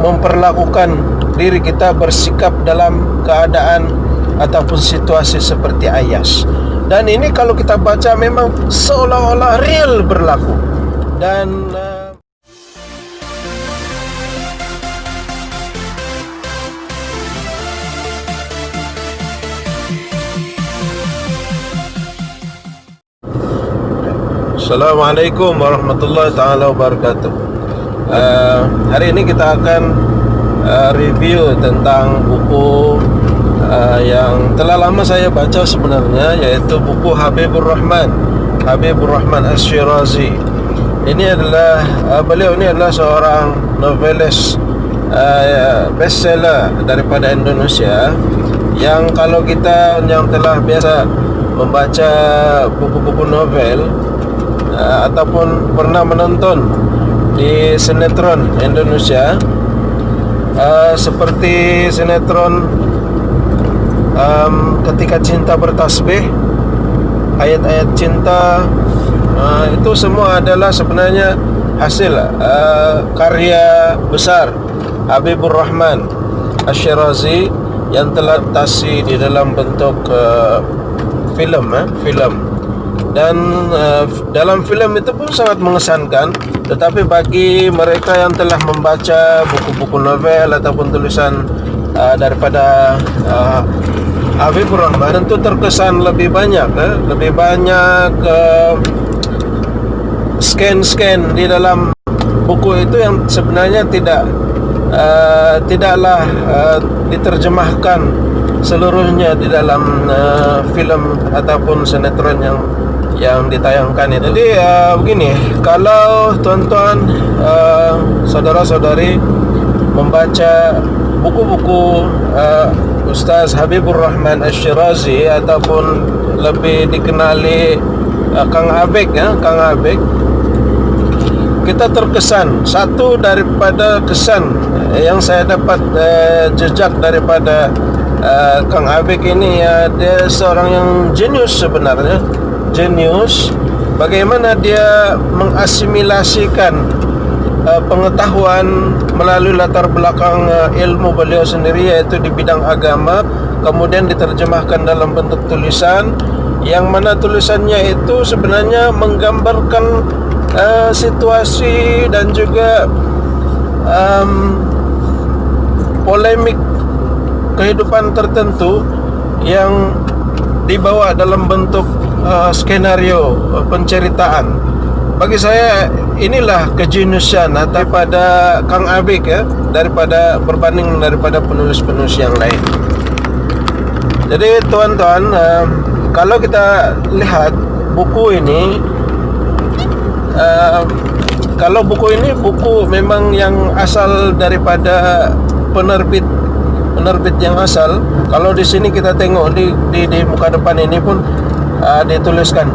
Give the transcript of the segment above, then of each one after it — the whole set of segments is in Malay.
memperlakukan diri kita bersikap dalam keadaan ataupun situasi seperti Ayas. Dan ini kalau kita baca memang seolah-olah real berlaku. Dan Assalamualaikum warahmatullahi taala wabarakatuh. Hari ini kita akan review tentang buku yang telah lama saya baca sebenarnya, yaitu buku Habibur Rahman Asy-Syirazi. Ini adalah beliau ini adalah seorang novelis bestseller daripada Indonesia, yang kalau kita yang telah biasa membaca buku-buku novel ataupun pernah menonton di sinetron Indonesia, seperti sinetron Ketika Cinta Bertasbih, ayat-ayat cinta, itu semua adalah sebenarnya hasil karya besar Habibur Rahman Asy-Syirazi yang telah adaptasi di dalam bentuk film. Dan dalam film itu pun sangat mengesankan. Tetapi bagi mereka yang telah membaca buku-buku novel ataupun tulisan daripada Habibur Rahman, tentu terkesan lebih banyak scan di dalam buku itu yang sebenarnya tidaklah diterjemahkan seluruhnya di dalam film ataupun sinetron yang ditayangkan itu. Jadi begini, kalau tuan-tuan, saudara-saudari membaca buku-buku Ustaz Habibur Rahman Asy-Syirazi ataupun lebih dikenali Kang Abek, kita terkesan. Satu daripada kesan yang saya dapat jejak daripada Kang Abek ini, dia seorang yang jenius sebenarnya. Bagaimana dia mengasimilasikan pengetahuan melalui latar belakang ilmu beliau sendiri, yaitu di bidang agama, kemudian diterjemahkan dalam bentuk tulisan, yang mana tulisannya itu sebenarnya menggambarkan situasi dan juga polemik kehidupan tertentu yang dibawa dalam bentuk skenario penceritaan. Bagi saya inilah kejeniusan daripada Kang Abek, berbanding daripada penulis-penulis yang lain. Jadi tuan-tuan, kalau kita lihat buku ini, kalau buku ini buku memang yang asal daripada penerbit yang asal. Kalau di sini kita tengok di muka depan ini pun dituliskan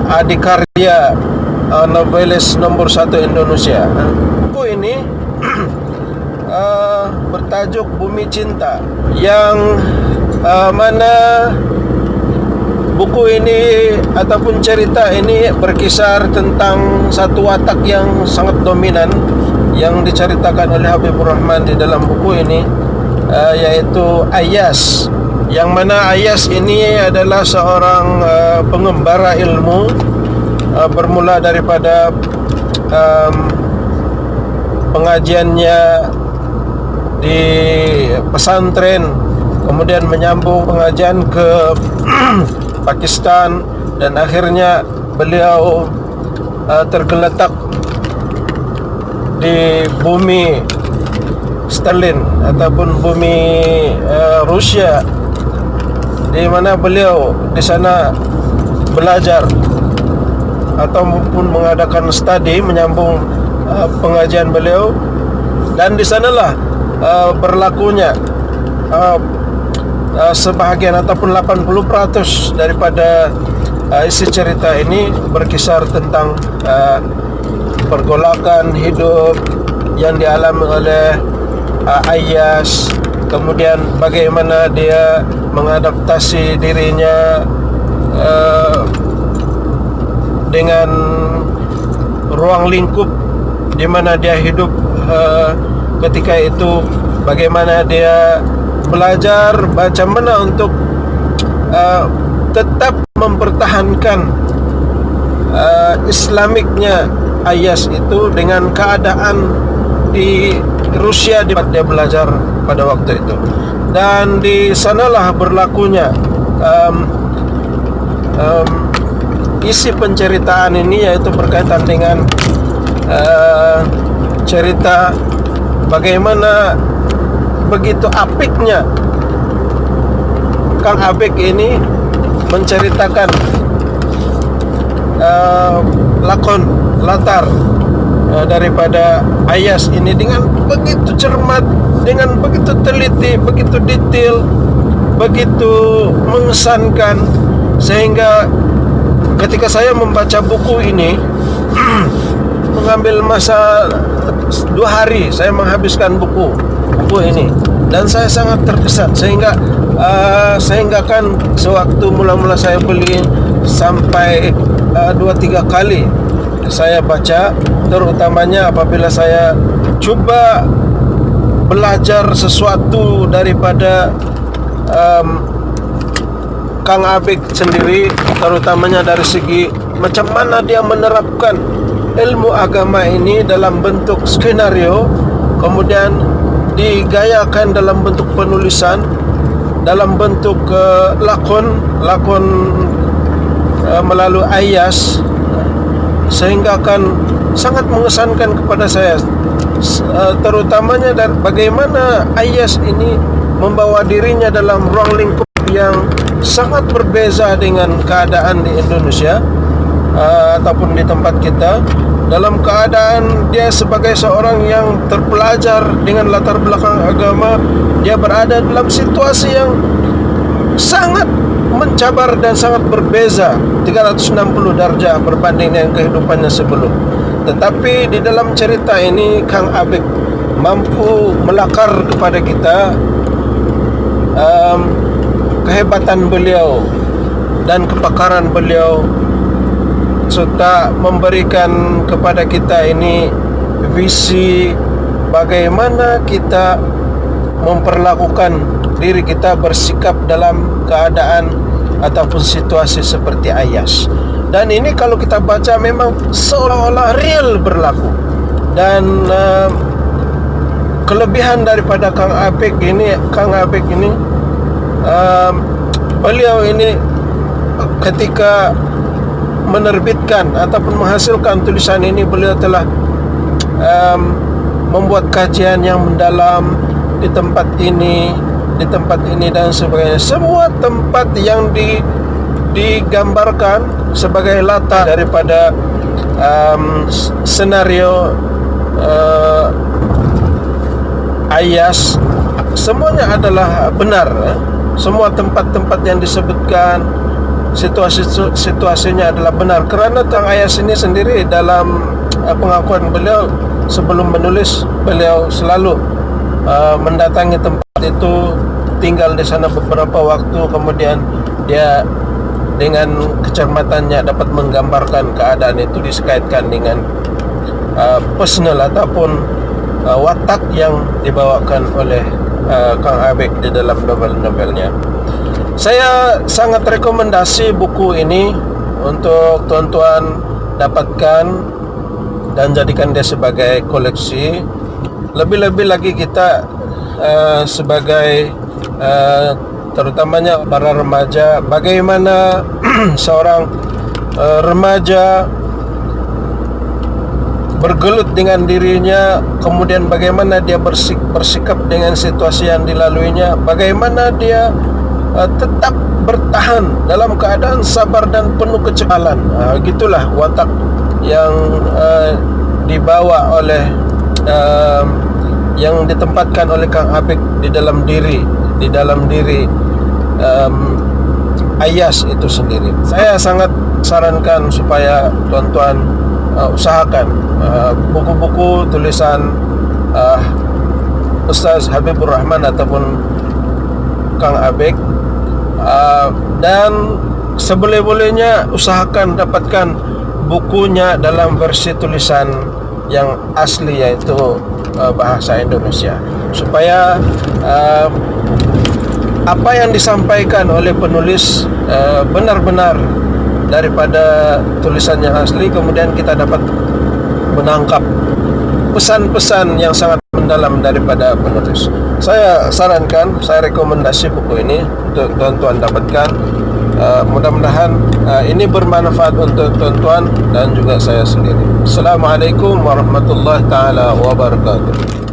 Adikarya, novelis nomor 1 Indonesia. Buku ini bertajuk Bumi Cinta, yang mana buku ini ataupun cerita ini berkisar tentang satu watak yang sangat dominan yang diceritakan oleh Habibur Rahman di dalam buku ini, yaitu Ayas. Yang mana Ayas ini adalah seorang pengembara ilmu, bermula daripada pengajiannya di pesantren, kemudian menyambung pengajian ke Pakistan, dan akhirnya beliau tergeletak di bumi Stalin ataupun bumi Rusia, di mana beliau di sana belajar ataupun mengadakan studi, menyambung pengajian beliau, dan di sanalah berlakunya sebahagian ataupun 80% daripada isi cerita ini berkisar tentang pergolakan hidup yang dialami oleh Ayas, kemudian bagaimana dia mengadaptasi dirinya dengan ruang lingkup di mana dia hidup ketika itu, bagaimana dia belajar macam mana untuk tetap mempertahankan Islamiknya Ayas itu dengan keadaan di Rusia di tempat dia belajar pada waktu itu. Dan di sanalah berlakunya isi penceritaan ini, yaitu berkaitan dengan cerita bagaimana begitu apiknya Kang Abek ini menceritakan latar daripada Ayas ini dengan begitu cermat, dengan begitu teliti, begitu detail, begitu mengesankan, sehingga ketika saya membaca buku ini mengambil masa 2 hari saya menghabiskan buku ini, dan saya sangat terkesan, sehingga kan sewaktu mula-mula saya beli sampai 2-3 kali saya baca, terutamanya apabila saya cuba belajar sesuatu daripada Kang Abek sendiri, terutamanya dari segi macam mana dia menerapkan ilmu agama ini dalam bentuk skenario, kemudian digayakan dalam bentuk penulisan, dalam bentuk lakon melalui Ayas, sehingga akan sangat mengesankan kepada saya, terutamanya dari bagaimana Ayas ini membawa dirinya dalam ruang lingkup yang sangat berbeza dengan keadaan di Indonesia ataupun di tempat kita, dalam keadaan dia sebagai seorang yang terpelajar dengan latar belakang agama. Dia berada dalam situasi yang sangat mencabar dan sangat berbeza 360 darjah berbanding dengan kehidupannya sebelum. Tetapi di dalam cerita ini Kang Abek mampu melakar kepada kita kehebatan beliau dan kepakaran beliau, serta memberikan kepada kita ini visi bagaimana kita memperlakukan diri kita, bersikap dalam keadaan ataupun situasi seperti Ayas. Dan ini kalau kita baca memang seolah-olah real berlaku. Dan kelebihan daripada Kang Abek ini, beliau ini ketika menerbitkan ataupun menghasilkan tulisan ini, beliau telah membuat kajian yang mendalam di tempat ini dan sebagainya. Semua tempat yang digambarkan sebagai latar daripada senario Ayas, semuanya adalah benar. Semua tempat-tempat yang disebutkan, situasinya adalah benar, kerana Kang Ayas ini sendiri dalam pengakuan beliau sebelum menulis, beliau selalu mendatangi tempat itu, tinggal di sana beberapa waktu, kemudian dia dengan kecermatannya dapat menggambarkan keadaan itu, dikaitkan dengan personal ataupun watak yang dibawakan oleh Kang Abek di dalam novel-novelnya. Saya sangat rekomendasi buku ini untuk tuan-tuan dapatkan dan jadikan dia sebagai koleksi. Lebih-lebih lagi kita sebagai terutamanya para remaja, bagaimana seorang remaja bergelut dengan dirinya, kemudian bagaimana dia bersikap dengan situasi yang dilaluinya, bagaimana dia tetap bertahan dalam keadaan sabar dan penuh kecekalan. Gitulah watak yang dibawa oleh yang ditempatkan oleh Kang Abek di dalam diri Ayas itu sendiri. Saya sangat sarankan supaya tuan-tuan usahakan buku-buku tulisan Ustaz Habibur Rahman ataupun Kang Abek, dan seboleh-bolehnya usahakan dapatkan bukunya dalam versi tulisan yang asli, yaitu bahasa Indonesia, supaya apa yang disampaikan oleh penulis benar-benar daripada tulisan yang asli, kemudian kita dapat menangkap pesan-pesan yang sangat mendalam daripada penulis. Saya sarankan, saya rekomendasi buku ini untuk tuan-tuan dapatkan. Mudah-mudahan ini bermanfaat untuk tuan-tuan dan juga saya sendiri. Assalamualaikum warahmatullahi taala wabarakatuh.